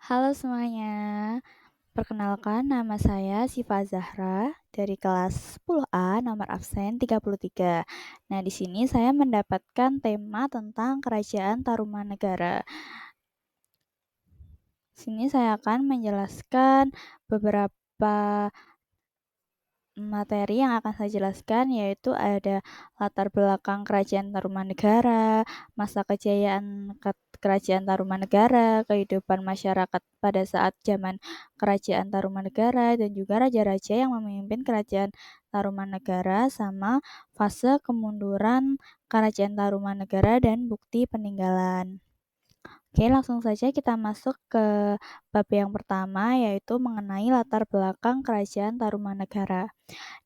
Halo semuanya, perkenalkan nama saya Sifa Zahra dari kelas 10A nomor absen 33. Nah, di sini saya mendapatkan tema tentang Kerajaan Tarumanegara. Sini saya akan menjelaskan beberapa materi yang akan saya jelaskan yaitu ada latar belakang Kerajaan Tarumanegara, masa kejayaan Kerajaan Tarumanegara, kehidupan masyarakat pada saat zaman Kerajaan Tarumanegara, dan juga raja-raja yang memimpin Kerajaan Tarumanegara, sama fase kemunduran Kerajaan Tarumanegara dan bukti peninggalan. Oke, langsung saja kita masuk ke bab yang pertama, yaitu mengenai latar belakang Kerajaan Tarumanegara.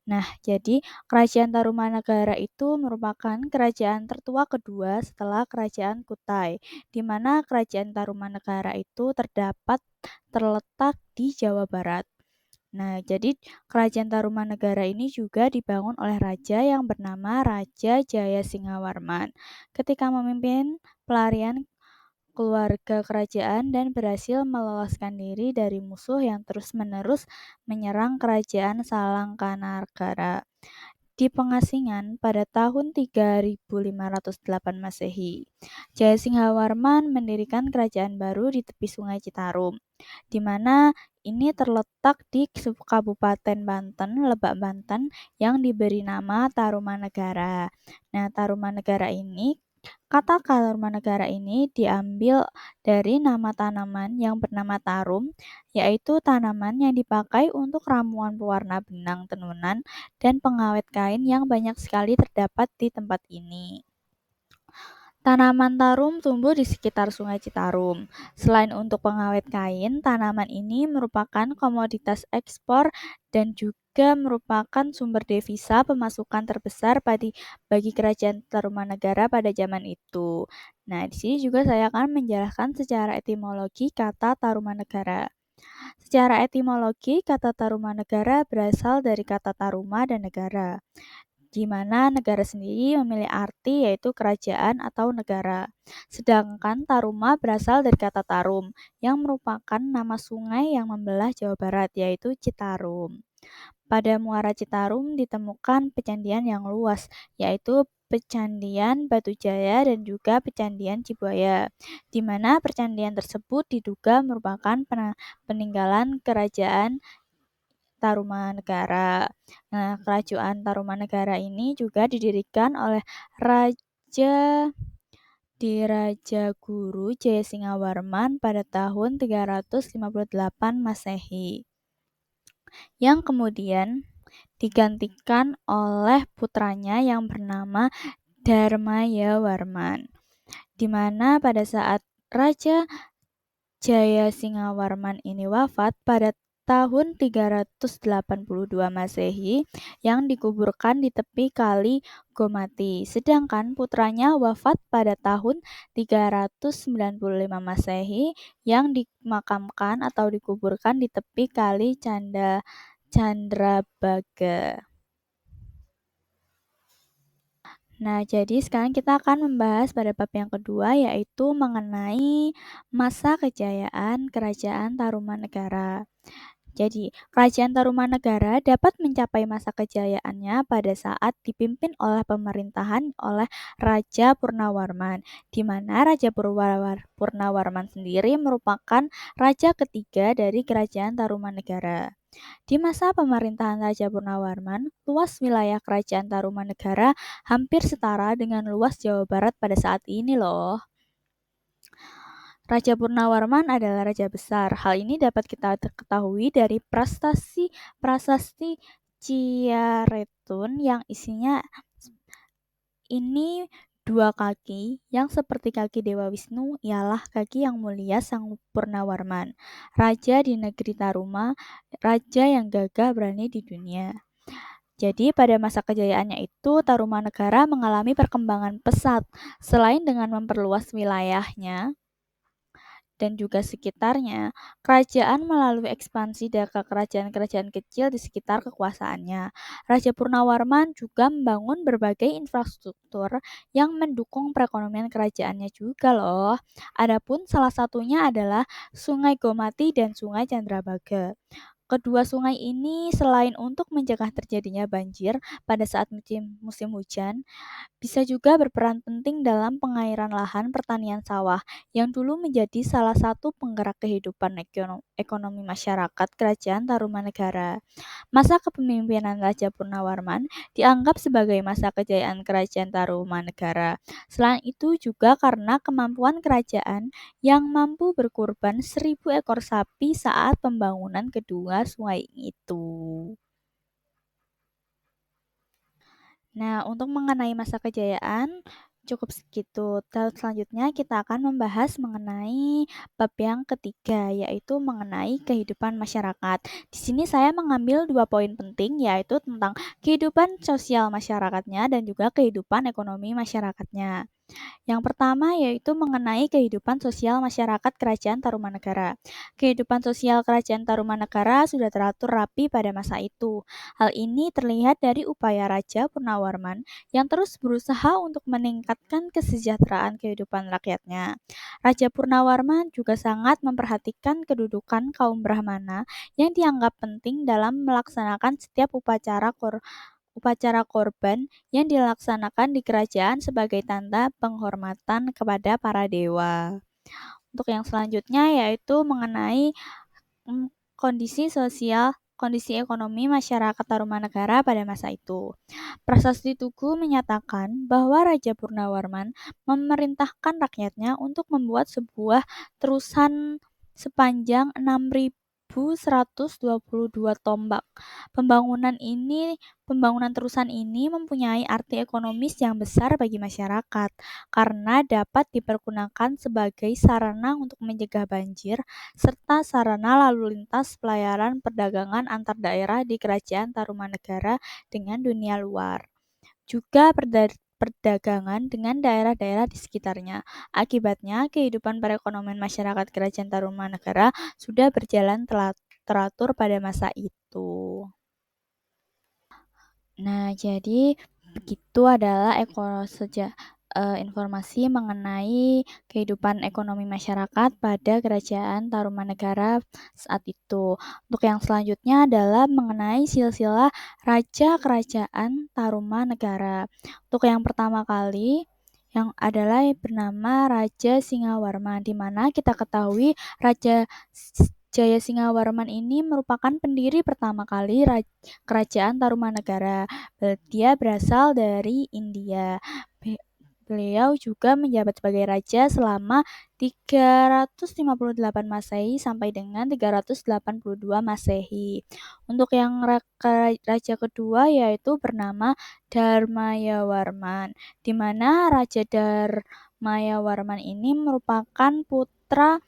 Nah, jadi Kerajaan Tarumanegara itu merupakan kerajaan tertua kedua setelah Kerajaan Kutai, di mana Kerajaan Tarumanegara itu terletak di Jawa Barat. Nah, jadi Kerajaan Tarumanegara ini juga dibangun oleh raja yang bernama Raja Jayasinghawarman ketika memimpin pelarian keluarga kerajaan dan berhasil meloloskan diri dari musuh yang terus-menerus menyerang Kerajaan Salangkanagara di pengasingan pada tahun 3508 Masehi. Jayasinghawarman mendirikan kerajaan baru di tepi Sungai Citarum, di mana ini terletak di Kabupaten Banten, Lebak Banten, yang diberi nama Tarumanegara. Nah, kata Tarumanegara ini diambil dari nama tanaman yang bernama tarum, yaitu tanaman yang dipakai untuk ramuan pewarna benang tenunan dan pengawet kain yang banyak sekali terdapat di tempat ini. Tanaman tarum tumbuh di sekitar Sungai Citarum. Selain untuk pengawet kain, tanaman ini merupakan komoditas ekspor dan juga merupakan sumber devisa pemasukan terbesar bagi Kerajaan Tarumanegara pada zaman itu. Nah, di sini juga saya akan menjelaskan secara etimologi kata Tarumanegara. Secara etimologi, kata Tarumanegara berasal dari kata Taruma dan negara, di mana negara sendiri memiliki arti yaitu kerajaan atau negara. Sedangkan Taruma berasal dari kata Tarum, yang merupakan nama sungai yang membelah Jawa Barat, yaitu Citarum. Pada muara Citarum ditemukan pecandian yang luas, yaitu Pecandian Batujaya dan juga Pecandian Cibuaya, di mana pecandian tersebut diduga merupakan peninggalan kerajaan Tarumanegara. Nah, Kerajaan Tarumanegara ini juga didirikan oleh Raja Dirajaguru Jayasinghawarman pada tahun 358 Masehi, yang kemudian digantikan oleh putranya yang bernama Dharmayawarman, di mana pada saat Raja Jayasinghawarman ini wafat pada tahun 382 Masehi, yang dikuburkan di tepi Kali Gomati. Sedangkan putranya wafat pada tahun 395 Masehi, yang dimakamkan atau dikuburkan di tepi Kali Chandrabaga. Nah, jadi sekarang kita akan membahas pada bab yang kedua, yaitu mengenai masa kejayaan Kerajaan Tarumanegara. Jadi, Kerajaan Tarumanegara dapat mencapai masa kejayaannya pada saat dipimpin oleh pemerintahan oleh Raja Purnawarman, di mana Raja Purnawarman sendiri merupakan raja ketiga dari Kerajaan Tarumanegara. Di masa pemerintahan Raja Purnawarman, luas wilayah Kerajaan Tarumanegara hampir setara dengan luas Jawa Barat pada saat ini loh. Raja Purnawarman adalah raja besar. Hal ini dapat kita ketahui dari prasasti Ciaretun yang isinya ini dua kaki yang seperti kaki Dewa Wisnu ialah kaki yang mulia Sang Purnawarman, raja di negeri Taruma, raja yang gagah berani di dunia. Jadi pada masa kejayaannya itu Tarumanegara mengalami perkembangan pesat. Selain dengan memperluas wilayahnya, dan juga sekitarnya, kerajaan melalui ekspansi dari kerajaan-kerajaan kecil di sekitar kekuasaannya. Raja Purnawarman juga membangun berbagai infrastruktur yang mendukung perekonomian kerajaannya juga loh. Adapun salah satunya adalah Sungai Gomati dan Sungai Chandrabaga. Kedua sungai ini selain untuk mencegah terjadinya banjir pada saat musim hujan, bisa juga berperan penting dalam pengairan lahan pertanian sawah yang dulu menjadi salah satu penggerak kehidupan ekonomi masyarakat Kerajaan Tarumanegara. Masa kepemimpinan Raja Purnawarman dianggap sebagai masa kejayaan Kerajaan Tarumanegara. Selain itu juga karena kemampuan kerajaan yang mampu berkorban 1.000 ekor sapi saat pembangunan kedua sungai itu. Nah, untuk mengenai masa kejayaan cukup segitu. Selanjutnya kita akan membahas mengenai bab yang ketiga, yaitu mengenai kehidupan masyarakat. Di sini saya mengambil 2 poin penting, yaitu tentang kehidupan sosial masyarakatnya dan juga kehidupan ekonomi masyarakatnya. Yang pertama yaitu mengenai kehidupan sosial masyarakat Kerajaan Tarumanegara. Kehidupan sosial Kerajaan Tarumanegara sudah teratur rapi pada masa itu. Hal ini terlihat dari upaya Raja Purnawarman yang terus berusaha untuk meningkatkan kesejahteraan kehidupan rakyatnya. Raja Purnawarman juga sangat memperhatikan kedudukan kaum Brahmana yang dianggap penting dalam melaksanakan setiap upacara korban yang dilaksanakan di kerajaan sebagai tanda penghormatan kepada para dewa. Untuk yang selanjutnya yaitu mengenai kondisi ekonomi masyarakat Tarumanegara pada masa itu. Prasasti Tugu menyatakan bahwa Raja Purnawarman memerintahkan rakyatnya untuk membuat sebuah terusan sepanjang 6.122 tombak. Pembangunan terusan ini mempunyai arti ekonomis yang besar bagi masyarakat karena dapat dipergunakan sebagai sarana untuk mencegah banjir serta sarana lalu lintas pelayaran perdagangan antar daerah di Kerajaan Tarumanegara dengan dunia luar. Juga perdagangan dengan daerah-daerah di sekitarnya. Akibatnya, kehidupan perekonomian masyarakat Kerajaan Tarumanegara sudah berjalan teratur pada masa itu. Nah, jadi begitu adalah informasi mengenai kehidupan ekonomi masyarakat pada Kerajaan Tarumanegara saat itu. Untuk yang selanjutnya adalah mengenai silsilah Raja Kerajaan Tarumanegara. Untuk yang pertama kali yang adalah bernama Raja Singawarman, di mana kita ketahui Raja Jaya Singawarman ini merupakan pendiri pertama kali Kerajaan Tarumanegara. Dia berasal dari India. Beliau juga menjabat sebagai raja selama 358 Masehi sampai dengan 382 Masehi. Untuk yang raja kedua yaitu bernama Dharmayawarman, di mana Raja Dharmayawarman ini merupakan putra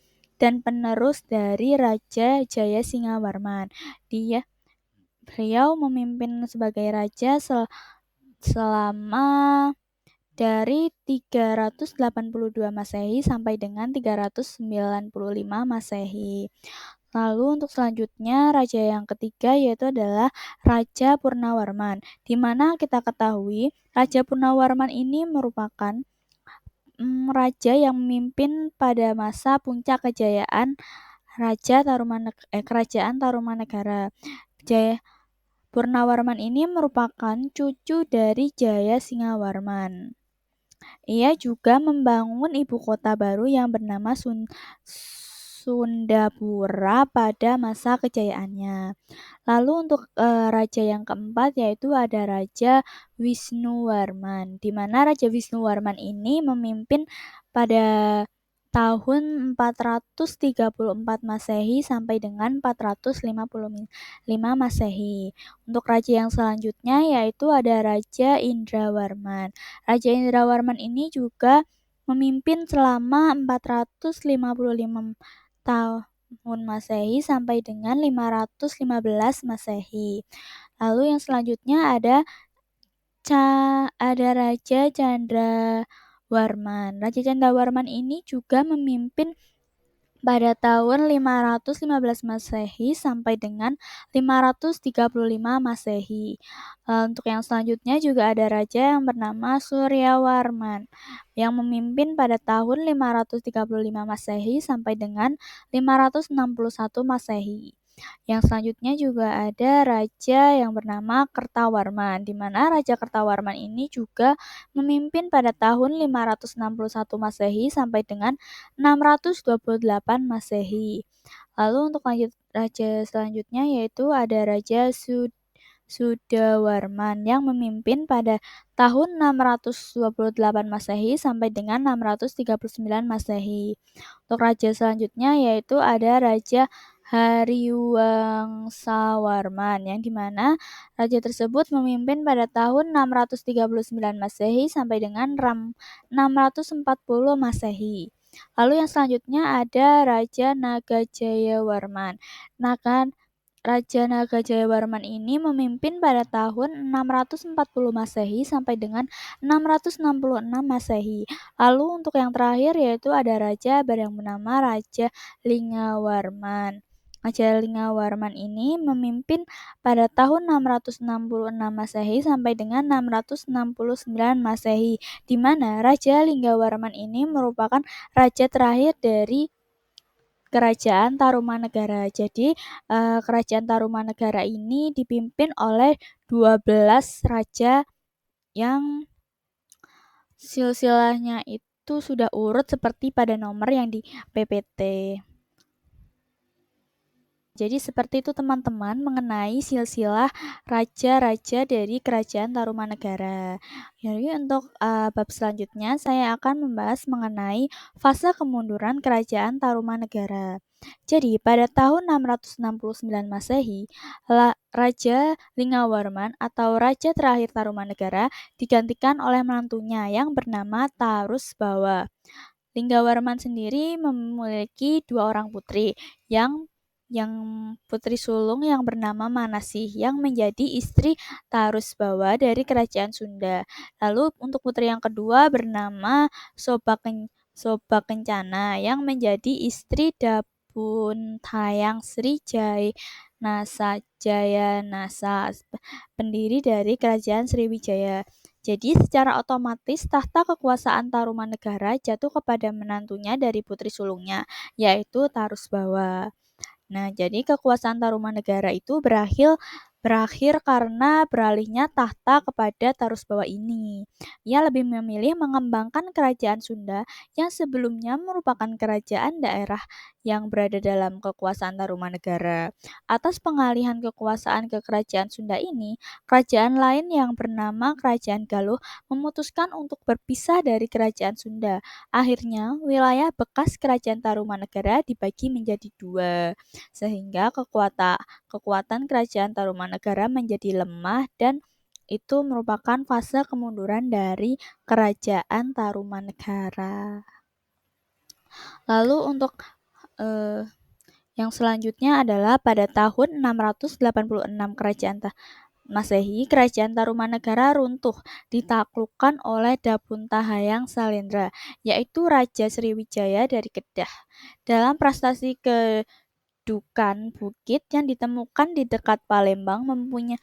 dan penerus dari Raja Jaya Singawarman. Beliau memimpin sebagai raja selama dari 382 Masehi sampai dengan 395 Masehi. Lalu untuk selanjutnya raja yang ketiga yaitu adalah Raja Purnawarman, di mana kita ketahui Raja Purnawarman ini merupakan raja yang memimpin pada masa puncak kejayaan Kerajaan Tarumanegara. Purnawarman ini merupakan cucu dari Jaya Singawarman. Ia juga membangun ibu kota baru yang bernama Sundapura pada masa kejayaannya. Lalu untuk raja yang keempat yaitu ada Raja Wisnuwarman, di mana Raja Wisnuwarman ini memimpin pada tahun 434 Masehi sampai dengan 455 Masehi. Untuk raja yang selanjutnya yaitu ada Raja Indrawarman. Raja Indrawarman ini juga memimpin selama 455 tahun Masehi sampai dengan 515 Masehi. Lalu yang selanjutnya ada Raja Chandrawarman. Raja Chandrawarman ini juga memimpin pada tahun 515 Masehi sampai dengan 535 Masehi. Untuk yang selanjutnya juga ada raja yang bernama Suryawarman yang memimpin pada tahun 535 Masehi sampai dengan 561 Masehi. Yang selanjutnya juga ada raja yang bernama Kertawarman, di mana Raja Kertawarman ini juga memimpin pada tahun 561 Masehi sampai dengan 628 Masehi. Lalu untuk lanjut raja selanjutnya yaitu ada Raja Sudawarman yang memimpin pada tahun 628 Masehi sampai dengan 639 Masehi. Untuk raja selanjutnya yaitu ada Raja Hariwangsawarman yang dimana raja tersebut memimpin pada tahun 639 Masehi sampai dengan 640 Masehi. Lalu yang selanjutnya ada Raja Nagajayawarman. Raja Nagajayawarman ini memimpin pada tahun 640 Masehi sampai dengan 666 Masehi. Lalu untuk yang terakhir yaitu ada raja yang bernama Raja Lingawarman. Raja Lingawarman ini memimpin pada tahun 666 Masehi sampai dengan 669 Masehi, di mana Raja Lingawarman ini merupakan raja terakhir dari Kerajaan Tarumanegara. Jadi, Kerajaan Tarumanegara ini dipimpin oleh 12 raja yang silsilahnya itu sudah urut seperti pada nomor yang di PPT. Jadi seperti itu teman-teman mengenai silsilah raja-raja dari Kerajaan Tarumanegara. Jadi untuk bab selanjutnya saya akan membahas mengenai fase kemunduran Kerajaan Tarumanegara. Jadi pada tahun 669 Masehi, Raja Lingawarman atau raja terakhir Tarumanegara digantikan oleh menantunya yang bernama Tarusbawa. Linggawarman sendiri memiliki dua orang putri yang putri sulung yang bernama Manasih yang menjadi istri Tarusbawa dari Kerajaan Sunda. Lalu untuk putri yang kedua bernama Sobakencana yang menjadi istri Dapuntayang Sri Nasa pendiri dari Kerajaan Sriwijaya. Jadi secara otomatis tahta kekuasaan Tarumanegara jatuh kepada menantunya dari putri sulungnya, yaitu Tarusbawa. Nah, jadi kekuasaan Tarumanegara itu berakhir karena beralihnya tahta kepada Tarusbawa ini. Ia lebih memilih mengembangkan kerajaan Sunda yang sebelumnya merupakan kerajaan daerah yang berada dalam kekuasaan Tarumanegara. Atas pengalihan kekuasaan ke kerajaan Sunda ini, kerajaan lain yang bernama Kerajaan Galuh memutuskan untuk berpisah dari kerajaan Sunda. Akhirnya, wilayah bekas kerajaan Tarumanegara dibagi menjadi dua sehingga kekuatan kerajaan Tarumanegara menjadi lemah dan itu merupakan fase kemunduran dari kerajaan Tarumanegara. Lalu untuk yang selanjutnya adalah pada tahun 686 Masehi, kerajaan Tarumanegara runtuh ditaklukkan oleh Dapuntahayang Salendra, yaitu Raja Sriwijaya dari Kedah. Dalam prestasi Dukan bukit yang ditemukan di dekat Palembang mempunyai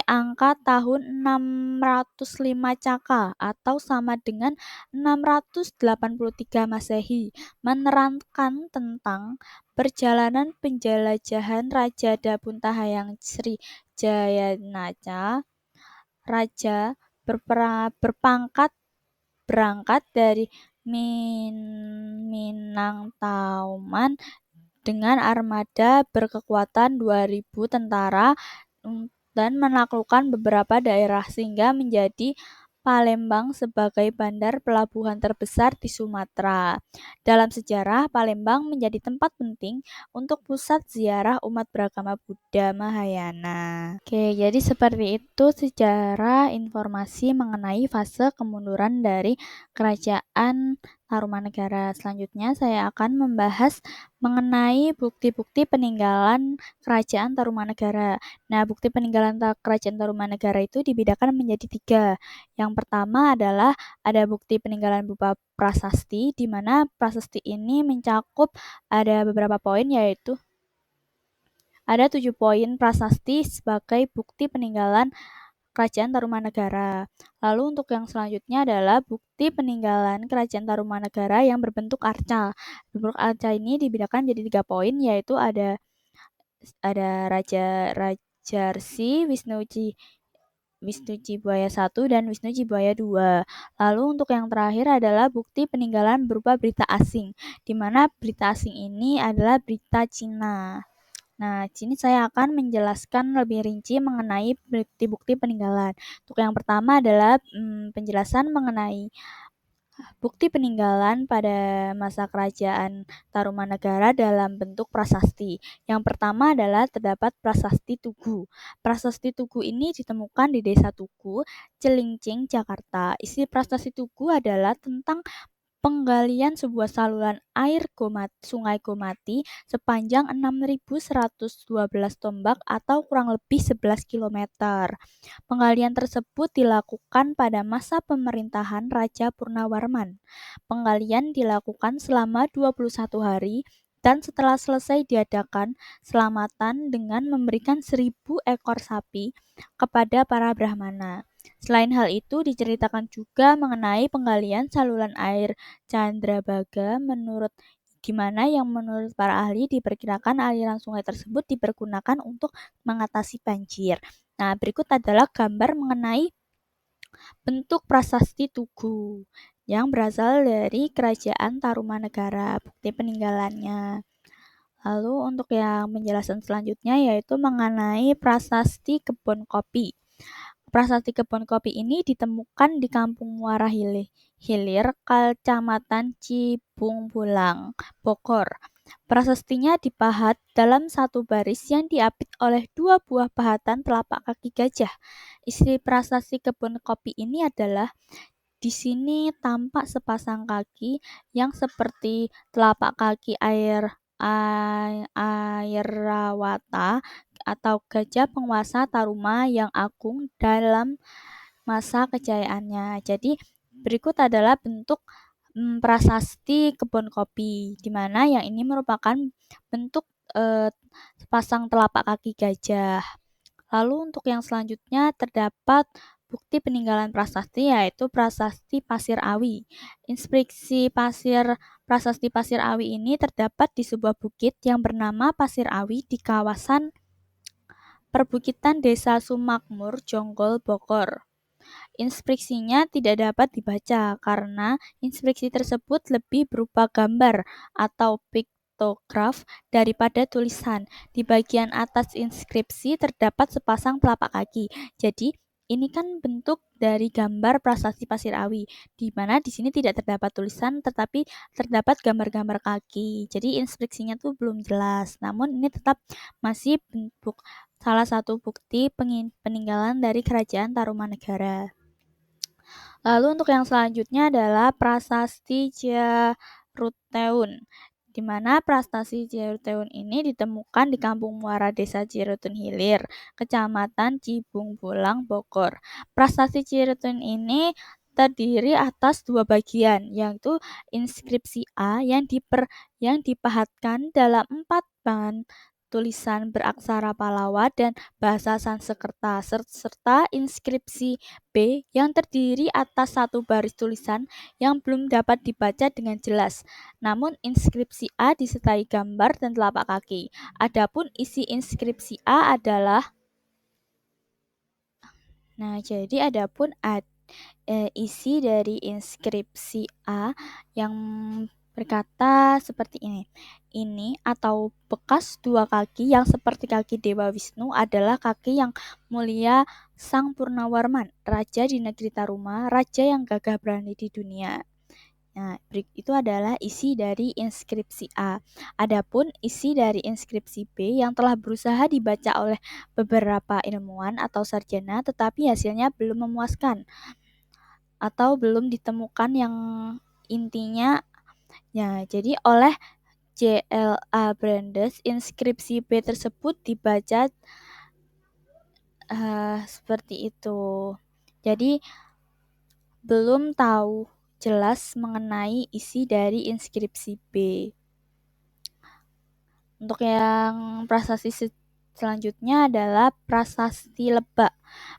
angka tahun 605 Caka atau sama dengan 683 Masehi, menerangkan tentang perjalanan penjelajahan Raja Dapuntahayang Sri Jayanaca. Raja berangkat dari Minangtauman dengan armada berkekuatan 2.000 tentara dan menaklukkan beberapa daerah sehingga menjadi Palembang sebagai bandar pelabuhan terbesar di Sumatera. Dalam sejarah, Palembang menjadi tempat penting untuk pusat ziarah umat beragama Buddha Mahayana. Oke, jadi seperti itu secara informasi mengenai fase kemunduran dari Kerajaan Tarumanegara. Selanjutnya saya akan membahas mengenai bukti-bukti peninggalan Kerajaan Tarumanegara. Nah, bukti peninggalan Kerajaan Tarumanegara itu dibedakan menjadi 3. Yang pertama adalah ada bukti peninggalan berupa prasasti, di mana prasasti ini mencakup ada beberapa poin, yaitu ada 7 poin prasasti sebagai bukti peninggalan Kerajaan Tarumanegara. Lalu untuk yang selanjutnya adalah bukti peninggalan Kerajaan Tarumanegara yang berbentuk arca. Bentuk arca ini dibedakan jadi 3 poin, yaitu ada Raja Rajarsi, Wisnu Cibuaya 1 dan Wisnu Cibuaya 2. Lalu untuk yang terakhir adalah bukti peninggalan berupa berita asing, di mana berita asing ini adalah berita Cina. Nah, di sini saya akan menjelaskan lebih rinci mengenai bukti-bukti peninggalan. Untuk yang pertama adalah penjelasan mengenai bukti peninggalan pada masa kerajaan Tarumanegara dalam bentuk prasasti. Yang pertama adalah terdapat prasasti Tugu. Prasasti Tugu ini ditemukan di Desa Tugu, Cilincing, Jakarta. Isi prasasti Tugu adalah tentang penggalian sebuah saluran air Sungai Gomati sepanjang 6.112 tombak atau kurang lebih 11 km. Penggalian tersebut dilakukan pada masa pemerintahan Raja Purnawarman. Penggalian dilakukan selama 21 hari dan setelah selesai diadakan selamatan dengan memberikan 1.000 ekor sapi kepada para Brahmana. Selain hal itu, diceritakan juga mengenai penggalian saluran air Chandrabaga yang menurut para ahli diperkirakan aliran sungai tersebut dipergunakan untuk mengatasi banjir. Nah, berikut adalah gambar mengenai bentuk prasasti Tugu yang berasal dari Kerajaan Tarumanegara, bukti peninggalannya. Lalu untuk yang penjelasan selanjutnya yaitu mengenai prasasti kebun kopi. Prasasti kebun kopi ini ditemukan di Kampung Muara Hilir, Kecamatan Cibungbulang, Bogor. Prasastinya dipahat dalam satu baris yang diapit oleh 2 buah pahatan telapak kaki gajah. Isi prasasti kebun kopi ini adalah di sini tampak sepasang kaki yang seperti telapak kaki Airawata atau gajah penguasa Taruma yang agung dalam masa kejayaannya. Jadi berikut adalah bentuk prasasti kebun kopi, di mana yang ini merupakan bentuk sepasang telapak kaki gajah. Lalu untuk yang selanjutnya terdapat bukti peninggalan prasasti, yaitu prasasti Pasir Awi. Inskripsi prasasti Pasir Awi ini terdapat di sebuah bukit yang bernama Pasir Awi di kawasan perbukitan Desa Sumakmur, Jonggol, Bogor. Inskripsinya tidak dapat dibaca karena inskripsi tersebut lebih berupa gambar atau piktograf daripada tulisan. Di bagian atas inskripsi terdapat sepasang telapak kaki. Jadi, ini kan bentuk dari gambar prasasti Pasir Awi, di mana di sini tidak terdapat tulisan tetapi terdapat gambar-gambar kaki. Jadi inskripsinya tuh belum jelas. Namun ini tetap masih bentuk salah satu bukti peninggalan dari Kerajaan Tarumanegara. Lalu untuk yang selanjutnya adalah prasasti Ciaruteun, di mana prasasti Ciaruteun ini ditemukan di Kampung Muara Desa Cirutun Hilir, Kecamatan Cibungbulang, Bogor. Prasasti Ciaruteun ini terdiri atas 2 bagian, yaitu inskripsi A yang dipahatkan dalam 4 bahan tulisan beraksara Palawa dan bahasa Sanskerta, serta inskripsi B yang terdiri atas 1 baris tulisan yang belum dapat dibaca dengan jelas. Namun inskripsi A disertai gambar dan telapak kaki. Adapun isi inskripsi A adalah isi dari inskripsi A yang berkata seperti ini. Ini atau bekas 2 kaki yang seperti kaki Dewa Wisnu adalah kaki yang mulia Sang Purnawarman, raja di negeri Taruma, raja yang gagah berani di dunia. Nah, itu adalah isi dari inskripsi A. Adapun isi dari inskripsi B yang telah berusaha dibaca oleh beberapa ilmuwan atau sarjana tetapi hasilnya belum memuaskan atau belum ditemukan yang intinya ya, jadi oleh J.L.A. Brandes, inskripsi B tersebut dibaca seperti itu. Jadi belum tahu jelas mengenai isi dari inskripsi B. Untuk yang prasasti selanjutnya adalah prasasti Lebak.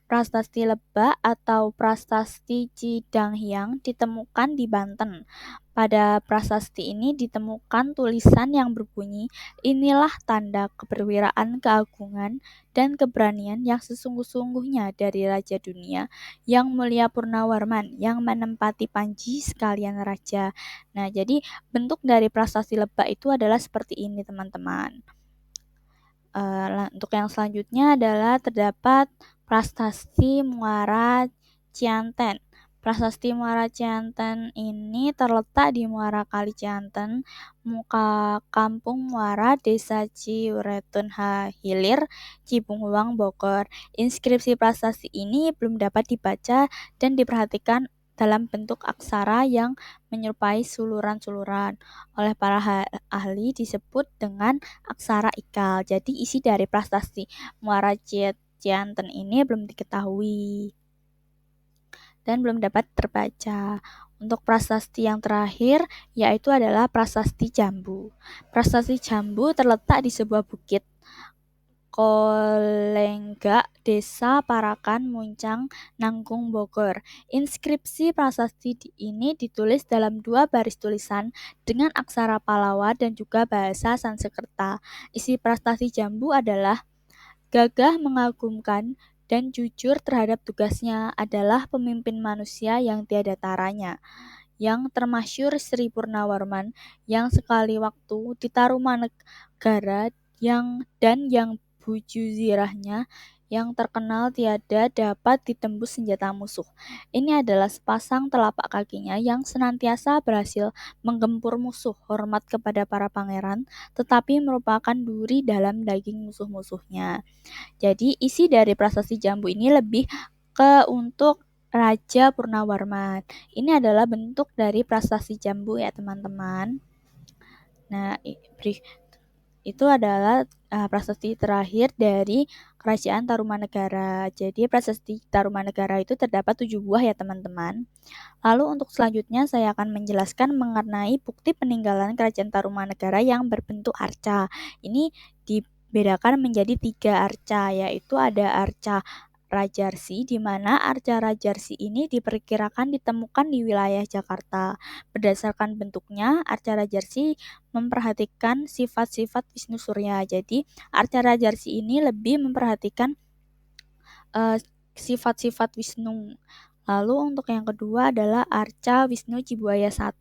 Prasasti Lebak atau prasasti Cidanghyang ditemukan di Banten. Pada prasasti ini ditemukan tulisan yang berbunyi, "Inilah tanda keperwiraan, keagungan, dan keberanian yang sesungguh-sungguhnya dari Raja Dunia, yang mulia Purnawarman, yang menempati panji sekalian raja." Nah, jadi bentuk dari prasasti Lebak itu adalah seperti ini, teman-teman. Untuk yang selanjutnya adalah terdapat prasasti Muara Cianten. Prasasti Muara Cianten ini terletak di Muara Kali Cianten, muka Kampung Muara, Desa Ciuretun Hilir, Cibunghuang, Bogor. Inskripsi prasasti ini belum dapat dibaca dan diperhatikan dalam bentuk aksara yang menyerupai suluran-suluran. Oleh para ahli disebut dengan aksara ikal. Jadi isi dari prasasti Muara Cianten ini belum diketahui dan belum dapat terbaca. Untuk prasasti yang terakhir yaitu adalah prasasti Jambu. Prasasti Jambu terletak di sebuah bukit Kolenggak, Desa Parakan, Muncang, Nanggung, Bogor. Inskripsi prasasti ini ditulis dalam 2 baris tulisan dengan aksara Palawa dan juga bahasa Sanskerta. Isi prasasti Jambu adalah gagah, mengagumkan, dan jujur terhadap tugasnya, adalah pemimpin manusia yang tiada taranya, yang termasyhur Sri Purnawarman, yang sekali waktu di Tarumanegara, yang bujuzirahnya yang terkenal tiada dapat ditembus senjata musuh. Ini adalah sepasang telapak kakinya yang senantiasa berhasil menggempur musuh, hormat kepada para pangeran, tetapi merupakan duri dalam daging musuh-musuhnya. Jadi isi dari prasasti Jambu ini lebih ke untuk Raja Purnawarman. Ini adalah bentuk dari prasasti Jambu ya, teman-teman. Nah, itu adalah prasasti terakhir dari Kerajaan Tarumanegara. Jadi prasasti Tarumanegara itu terdapat 7 buah ya, teman-teman. Lalu untuk selanjutnya saya akan menjelaskan mengenai bukti peninggalan Kerajaan Tarumanegara yang berbentuk arca. Ini dibedakan menjadi 3 arca, yaitu ada arca Rajarsi, di mana arca Rajarsi ini diperkirakan ditemukan di wilayah Jakarta. Berdasarkan bentuknya, arca Rajarsi memperhatikan sifat-sifat Wisnu Surya. Jadi, arca Rajarsi ini lebih memperhatikan sifat-sifat Wisnu. Lalu untuk yang kedua adalah arca Wisnu Cibuaya I.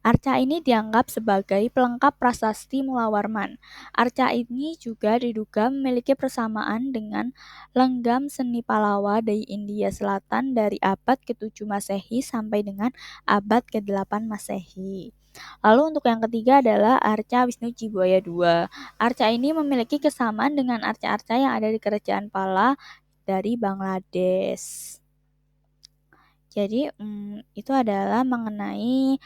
Arca ini dianggap sebagai pelengkap prasasti Mulawarman. Arca ini juga diduga memiliki persamaan dengan lenggam seni Palawa dari India Selatan dari abad ke-7 Masehi sampai dengan abad ke-8 Masehi. Lalu untuk yang ketiga adalah arca Wisnu Cibuaya II. Arca ini memiliki kesamaan dengan arca-arca yang ada di Kerajaan Pala dari Bangladesh. Jadi itu adalah mengenai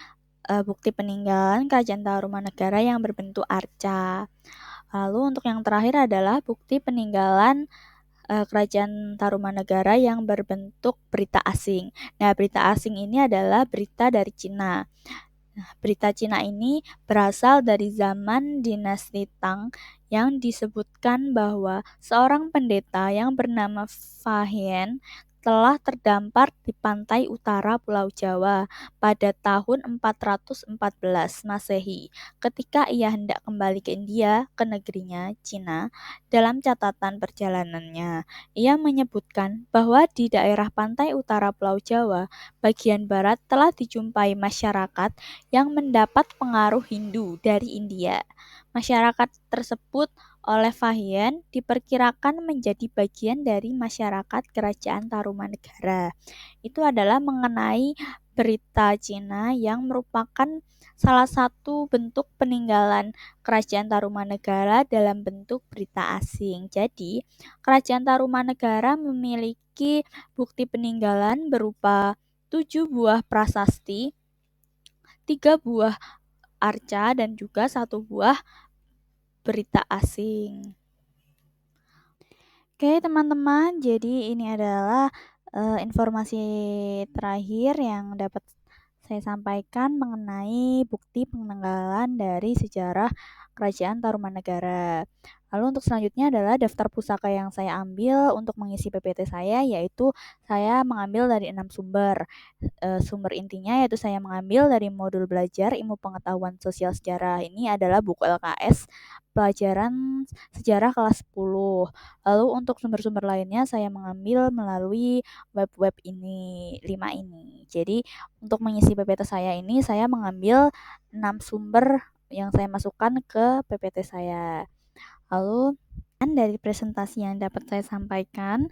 bukti peninggalan Kerajaan Tarumanegara yang berbentuk arca. Lalu untuk yang terakhir adalah bukti peninggalan Kerajaan Tarumanegara yang berbentuk berita asing. Nah, berita asing ini adalah berita dari Cina. Nah, berita Cina ini berasal dari zaman dinasti Tang yang disebutkan bahwa seorang pendeta yang bernama Fa Hien telah terdampar di pantai utara Pulau Jawa pada tahun 414 Masehi ketika ia hendak kembali ke India, ke negerinya, Cina. Dalam catatan perjalanannya, ia menyebutkan bahwa di daerah pantai utara Pulau Jawa, bagian barat telah dijumpai masyarakat yang mendapat pengaruh Hindu dari India. Masyarakat tersebut oleh Fa Hien diperkirakan menjadi bagian dari masyarakat Kerajaan Tarumanegara. Itu adalah mengenai berita Cina yang merupakan salah satu bentuk peninggalan Kerajaan Tarumanegara dalam bentuk berita asing. Jadi, Kerajaan Tarumanegara memiliki bukti peninggalan berupa 7 buah prasasti 3 buah arca dan juga 1 buah berita asing. Oke teman-teman, jadi ini adalah informasi terakhir yang dapat saya sampaikan mengenai bukti penanggalan dari sejarah Kerajaan Tarumanegara. Lalu untuk selanjutnya adalah daftar pusaka yang saya ambil untuk mengisi PPT saya, yaitu saya mengambil dari 6 sumber. Sumber intinya yaitu saya mengambil dari modul belajar Ilmu Pengetahuan Sosial Sejarah. Ini adalah buku LKS pelajaran sejarah kelas 10. Lalu untuk sumber-sumber lainnya saya mengambil melalui web-web ini, 5 ini. Jadi untuk mengisi PPT saya ini saya mengambil 6 sumber yang saya masukkan ke PPT saya. Lalu dari presentasi yang dapat saya sampaikan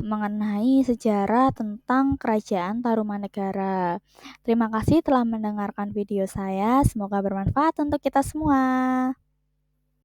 mengenai sejarah tentang Kerajaan Tarumanegara. Terima kasih telah mendengarkan video saya. Semoga bermanfaat untuk kita semua.